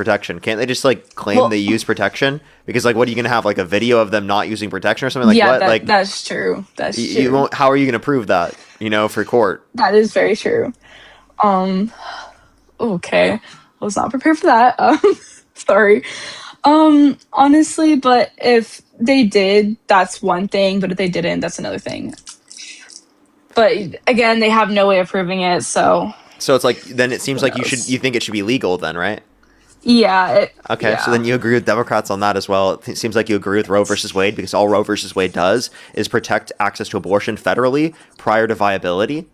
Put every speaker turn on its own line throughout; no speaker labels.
protection? Can't they just like claim they use protection? Because like, what are you gonna have, like a video of them not using protection or something? Like what? Like
that's true. That's true.
you won't. How are you gonna prove that? For court.
That is very true. Okay, I was not prepared for that. Sorry. Honestly, but if they did, that's one thing. But if they didn't, that's another thing. But again, they have no way of proving it. So
it's like, then it seems like you think it should be legal then, right?
Yeah.
Okay, so then you agree with Democrats on that as well. It seems like you agree with Roe versus Wade, because all Roe versus Wade does is protect access to abortion federally prior to viability.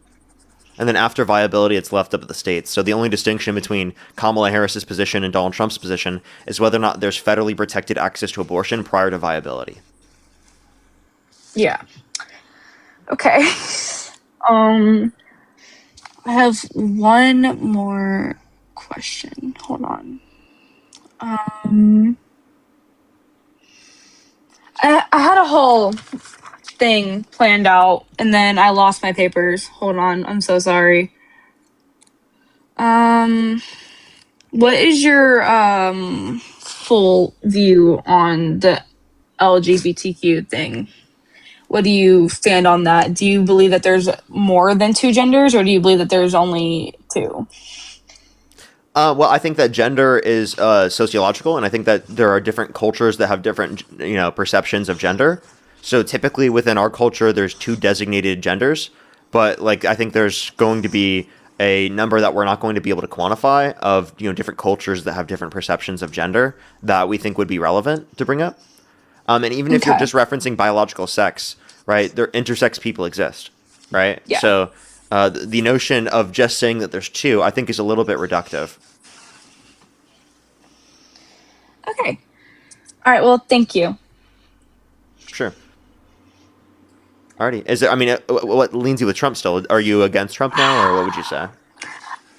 And then after viability, it's left up to the states. So the only distinction between Kamala Harris's position and Donald Trump's position is whether or not there's federally protected access to abortion prior to viability.
Yeah. Okay. I have one more question. Hold on. I had a whole thing planned out and then I lost my papers. Hold on. I'm so sorry. What is your full view on the LGBTQ thing? What do you stand on that? Do you believe that there's more than two genders, or do you believe that there's only two?
Well, I think that gender is sociological, and I think that there are different cultures that have different, perceptions of gender. So typically within our culture, there's two designated genders, but like I think there's going to be a number that we're not going to be able to quantify of different cultures that have different perceptions of gender that we think would be relevant to bring up. And even if you're just referencing biological sex, right? There intersex people exist, right?
Yeah.
So the notion of just saying that there's two, I think, is a little bit reductive.
Okay. All right. Well, thank you.
Sure. Alrighty. Is there? I mean, what leans you with Trump still? Are you against Trump now, or what would you say?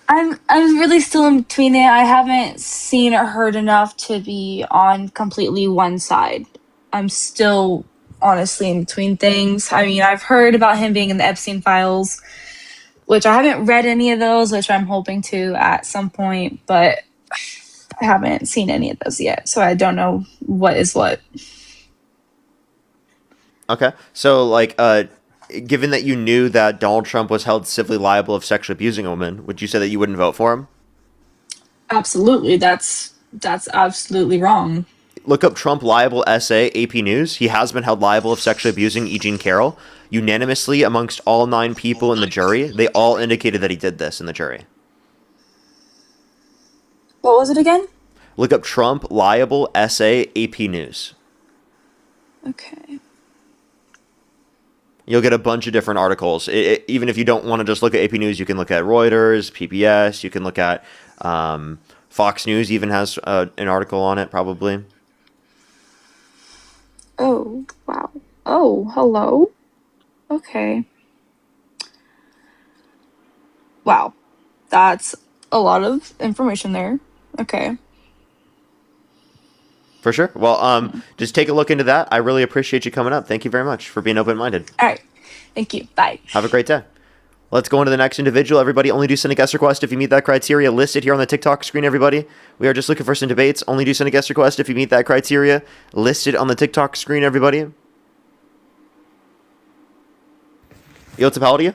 I'm really still in between it. I haven't seen or heard enough to be on completely one side. I'm still honestly in between things. I mean, I've heard about him being in the Epstein files, which I haven't read any of those, which I'm hoping to at some point, but I haven't seen any of those yet, so I don't know what is what.
Okay. So, like, given that you knew that Donald Trump was held civilly liable of sexually abusing a woman, would you say that you wouldn't vote for him?
Absolutely. That's absolutely wrong.
Look up Trump liable essay, AP News. He has been held liable of sexually abusing E. Jean Carroll. Unanimously, amongst all 9 people in the jury, they all indicated that he did this in the jury.
What was it again?
Look up Trump liable essay, AP News.
Okay.
You'll get a bunch of different articles. Even if you don't want to just look at AP News, you can look at Reuters, PBS. You can look at Fox News. Even has an article on it, probably.
Oh, wow. Oh, hello. Okay. Wow. That's a lot of information there. Okay.
For sure. Well, just take a look into that. I really appreciate you coming up. Thank you very much for being open-minded.
All right. Thank you. Bye.
Have a great day. Let's go into the next individual. Everybody, only do send a guest request if you meet that criteria listed here on the TikTok screen, everybody. We are just looking for some debates. Only do send a guest request if you meet that criteria listed on the TikTok screen, everybody. Yo, what's up? How old are you?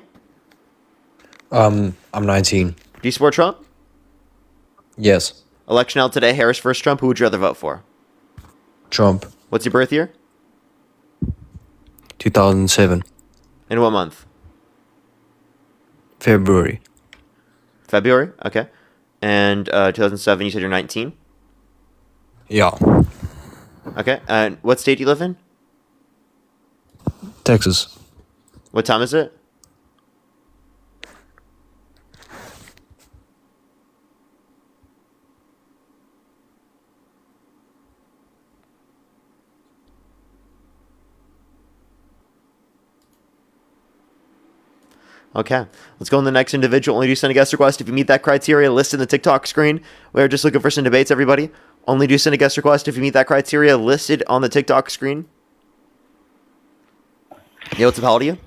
I'm 19.
Do you support Trump?
Yes.
Election out today, Harris versus Trump. Who would you rather vote for?
Trump.
What's your birth year?
2007.
In what month?
February.
February? Okay. And 2007, you said you're 19?
Yeah.
Okay. And what state do you live in?
Texas.
What time is it? Okay, let's go on the next individual. Only do send a guest request if you meet that criteria listed in the TikTok screen. We are just looking for some debates, everybody. Only do send a guest request if you meet that criteria listed on the TikTok screen. Yo, what's up? How old are you?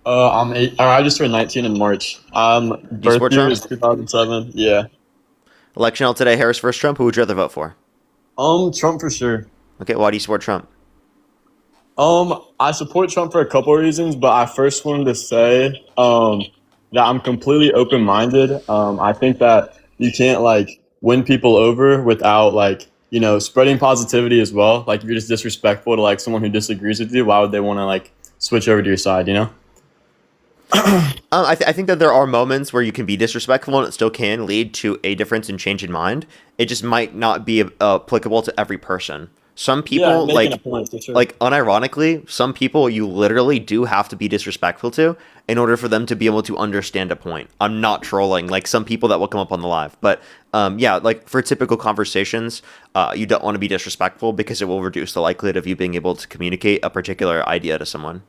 I'm 8. I just turned 19 in March. Birth year is 2007. Yeah.
Election held today, Harris versus Trump. Who would you rather vote for?
Trump for sure.
Okay, why do you support Trump?
I support Trump for a couple of reasons, but I first wanted to say that I'm completely open-minded. I think that you can't like win people over without like spreading positivity as well. Like if you're just disrespectful to like someone who disagrees with you, why would they want to like switch over to your side?
I think that there are moments where you can be disrespectful and it still can lead to a difference in change in mind. It just might not be applicable to every person. Some people,
making a point for sure.
like unironically, some people you literally do have to be disrespectful to in order for them to be able to understand a point. I'm not trolling, like some people that will come up on the live, but yeah, like for typical conversations, you don't want to be disrespectful because it will reduce the likelihood of you being able to communicate a particular idea to someone.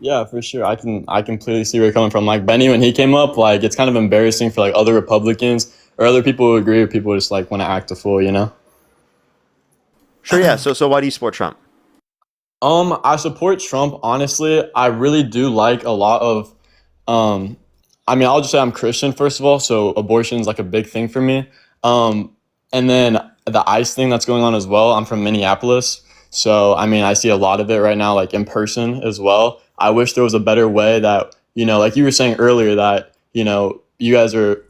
Yeah, for sure. I completely see where you're coming from. Like Benny, when he came up, like it's kind of embarrassing for like other Republicans or other people who agree, or people who just like want to act a fool.
Sure, yeah. So why do you support Trump?
I support Trump. Honestly, I really do like a lot of. I mean, I'll just say I'm Christian first of all, so abortion is like a big thing for me. And then the ICE thing that's going on as well. I'm from Minneapolis, so I mean, I see a lot of it right now, like in person as well. I wish there was a better way that like you were saying earlier, that you guys are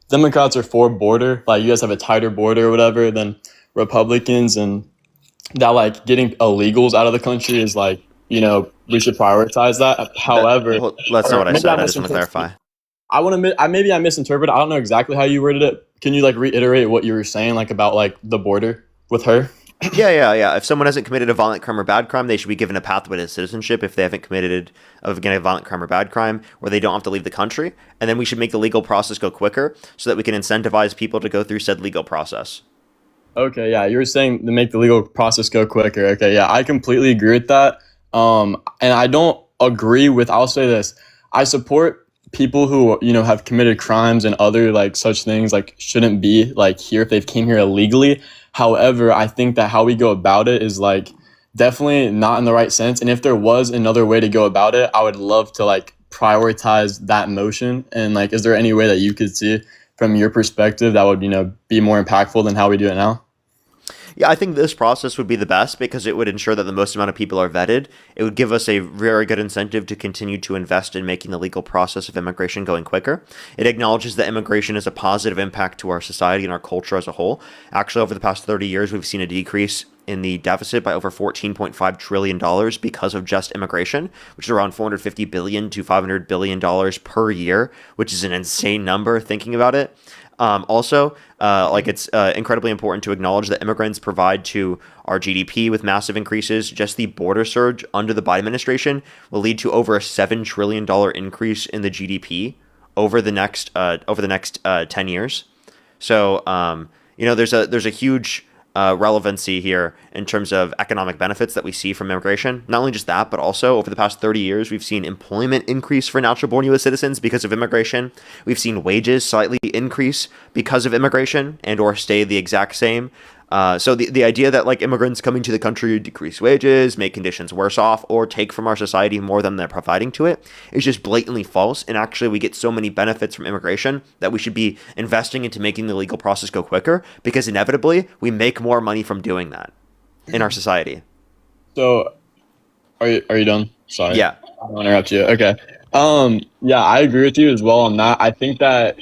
Democrats are for border, like you guys have a tighter border or whatever than Republicans, and that like getting illegals out of the country is like we should prioritize that. However,
Well, that's not what I said. I just want to clarify.
maybe I misinterpreted. I don't know exactly how you worded it. Can you like reiterate what you were saying, like about like the border with her?
Yeah. If someone hasn't committed a violent crime or bad crime, they should be given a pathway to citizenship if they haven't committed again a violent crime or bad crime, where they don't have to leave the country. And then we should make the legal process go quicker so that we can incentivize people to go through said legal process.
Okay, yeah, you were saying to make the legal process go quicker. Okay, yeah, I completely agree with that. And I don't agree with. I'll say this: I support people who have committed crimes and other like such things like shouldn't be like here if they've came here illegally. However, I think that how we go about it is like definitely not in the right sense. And if there was another way to go about it, I would love to like prioritize that motion. And like, is there any way that you could see from your perspective that would be more impactful than how we do it now?
Yeah, I think this process would be the best because it would ensure that the most amount of people are vetted. It would give us a very good incentive to continue to invest in making the legal process of immigration going quicker. It acknowledges that immigration is a positive impact to our society and our culture as a whole. Actually, over the past 30 years, we've seen a decrease in the deficit by over $14.5 trillion because of just immigration, which is around $450 billion to $500 billion per year, which is an insane number thinking about it. It's incredibly important to acknowledge that immigrants provide to our GDP with massive increases. Just the border surge under the Biden administration will lead to over a $7 trillion increase in the GDP over the next 10 years. So, there's a huge relevancy here in terms of economic benefits that we see from immigration. Not only just that, but also over the past 30 years, we've seen employment increase for natural-born U.S. citizens because of immigration. We've seen wages slightly increase because of immigration and or stay the exact same. So the idea that like immigrants coming to the country decrease wages, make conditions worse off, or take from our society more than they're providing to it is just blatantly false. And actually, we get so many benefits from immigration that we should be investing into making the legal process go quicker because inevitably we make more money from doing that in our society.
So, are you done? Sorry.
Yeah.
I don't want to interrupt you. Okay. Yeah, I agree with you as well on that. I think that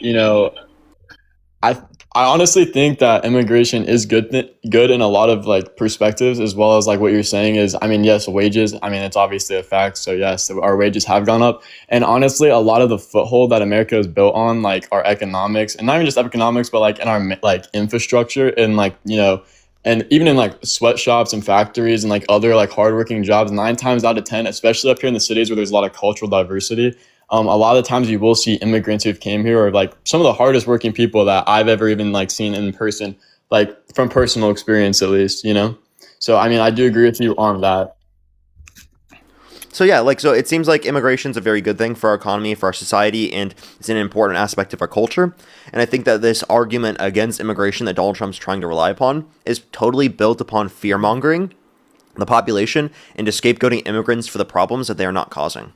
I honestly think that immigration is good in a lot of like perspectives, as well as like what you're saying is, I mean, yes, wages. I mean, it's obviously a fact. So yes, our wages have gone up, and honestly, a lot of the foothold that America is built on, like our economics, and not even just economics, but like in our like infrastructure, and like and even in like sweatshops and factories and like other like hardworking jobs, 9 times out of 10, especially up here in the cities where there's a lot of cultural diversity. A lot of the times you will see immigrants who've came here or like some of the hardest working people that I've ever even like seen in person, like from personal experience at least, So, I mean, I do agree with you on that.
So yeah, so it seems like immigration is a very good thing for our economy, for our society, and it's an important aspect of our culture. And I think that this argument against immigration that Donald Trump's trying to rely upon is totally built upon fear-mongering the population and scapegoating immigrants for the problems that they are not causing.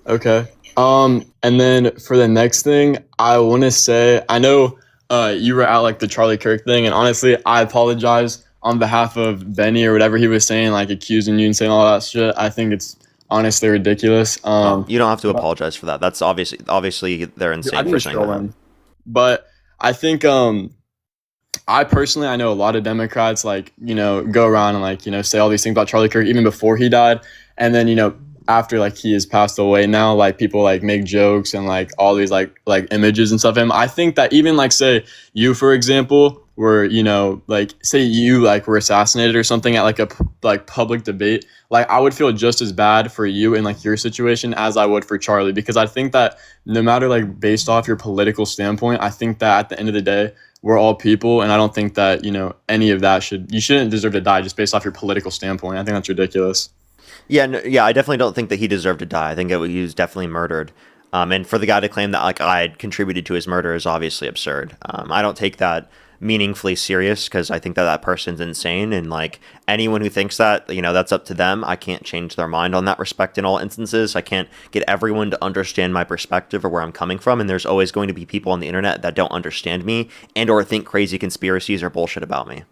Okay. And then for the next thing, I want to say, I know you were at like the Charlie Kirk thing, and honestly, I apologize on behalf of Benny or whatever he was saying, like accusing you and saying all that shit. I think it's honestly ridiculous.
Oh, you don't have to apologize for that. That's obviously they're
I
insane
think
for
it's
saying that.
trolling, but I think I personally, I know a lot of Democrats like, go around and like, say all these things about Charlie Kirk even before he died. And then, after like he has passed away now, like people like make jokes and like all these like images and stuff of him. I think that even like say you, for example, were, like say you like were assassinated or something at like a like public debate, like I would feel just as bad for you in like your situation as I would for Charlie, because I think that no matter like based off your political standpoint, I think that at the end of the day, we're all people, and I don't think that any of that you shouldn't deserve to die just based off your political standpoint. I think that's ridiculous.
Yeah, no, yeah, I definitely don't think that he deserved to die. I think he was definitely murdered. And for the guy to claim that like I had contributed to his murder is obviously absurd. I don't take that meaningfully serious because I think that that person's insane. And like anyone who thinks that, that's up to them. I can't change their mind on that respect in all instances. I can't get everyone to understand my perspective or where I'm coming from. And there's always going to be people on the internet that don't understand me and or think crazy conspiracies or bullshit about me.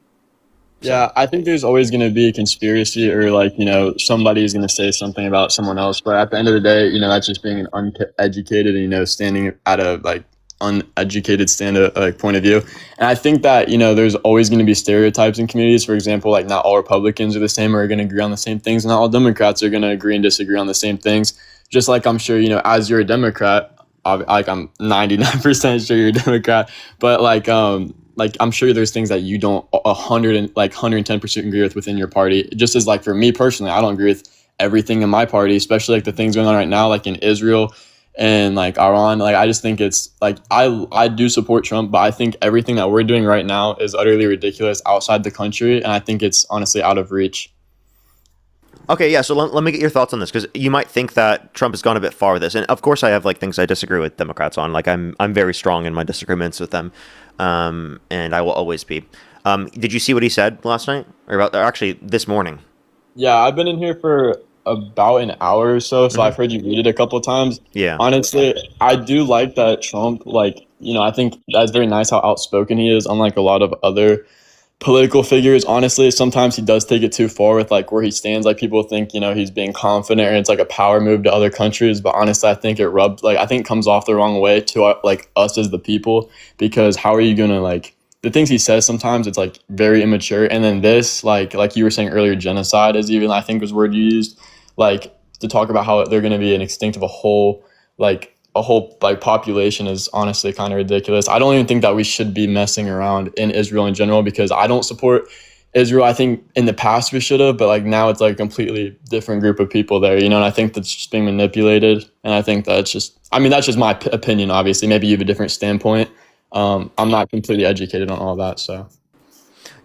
Yeah, I think there's always going to be a conspiracy or like, somebody's going to say something about someone else. But at the end of the day, that's just being an uneducated, standing at a like uneducated point of view. And I think that, there's always going to be stereotypes in communities. For example, like not all Republicans are the same or are going to agree on the same things. And not all Democrats are going to agree and disagree on the same things. Just like I'm sure, as you're a Democrat, like I'm 99% sure you're a Democrat, but like I'm sure there's things that you don't 110% agree with within your party. Just as like for me personally, I don't agree with everything in my party, especially like the things going on right now, like in Israel and like Iran. Like I just think it's like I do support Trump, but I think everything that we're doing right now is utterly ridiculous outside the country, and I think it's honestly out of reach.
Okay, yeah, so let me get your thoughts on this because you might think that Trump has gone a bit far with this, and of course I have like things I disagree with Democrats on. Like I'm very strong in my disagreements with them, and I will always be. Did you see what he said last night, or actually this morning?
Yeah, I've been in here for about an hour or so, so I've heard you read it a couple of times.
Yeah.
Honestly, I do like that Trump, like, I think that's very nice how outspoken he is, unlike a lot of other political figures. Honestly, sometimes he does take it too far with like where he stands. Like people think, he's being confident and it's like a power move to other countries. But honestly, I think I think it comes off the wrong way to like us as the people, because how are you going to like the things he says sometimes it's like very immature. And then this, like you were saying earlier, genocide is even, I think was word you used, like to talk about how they're going to be an extinct of a whole population is honestly kind of ridiculous. I don't even think that we should be messing around in Israel in general, because I don't support Israel. I think in the past we should have, but like now it's like a completely different group of people there, and I think that's just being manipulated. And I think that's just my opinion. Obviously, maybe you have a different standpoint. I'm not completely educated on all that, so.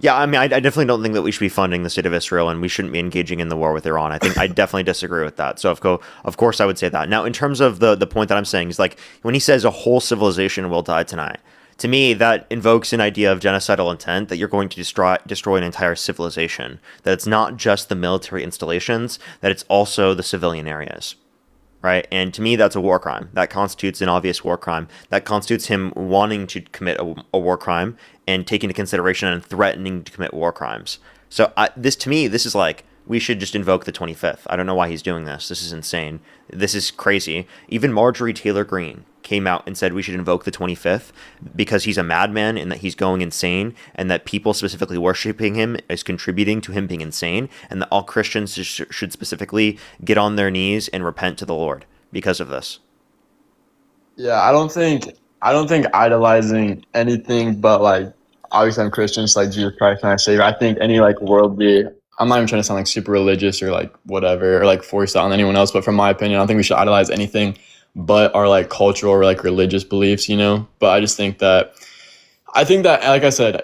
Yeah, I mean, I definitely don't think that we should be funding the state of Israel and we shouldn't be engaging in the war with Iran. I think I definitely disagree with that. So, of course, I would say that. Now, in terms of the point that I'm saying is like when he says a whole civilization will die tonight, to me, that invokes an idea of genocidal intent, that you're going to destroy an entire civilization, that it's not just the military installations, that it's also the civilian areas. Right. And to me, that's a war crime. That constitutes an obvious war crime. That constitutes him wanting to commit a war crime and taking into consideration and threatening to commit war crimes. So to me, this is like we should just invoke the 25th. I don't know why he's doing this. This is insane. This is crazy. Even Marjorie Taylor Greene came out and said we should invoke the 25th because he's a madman and that he's going insane, and that people specifically worshiping him is contributing to him being insane, and that all Christians should specifically get on their knees and repent to the Lord because of this.
Yeah, I don't think idolizing anything but like obviously I'm Christian, so like Jesus Christ my Savior. I think any like worldly, I'm not even trying to sound like super religious or like whatever or like force that on anyone else, but from my opinion, I don't think we should idolize anything but our like cultural or like religious beliefs, But I think that like I said,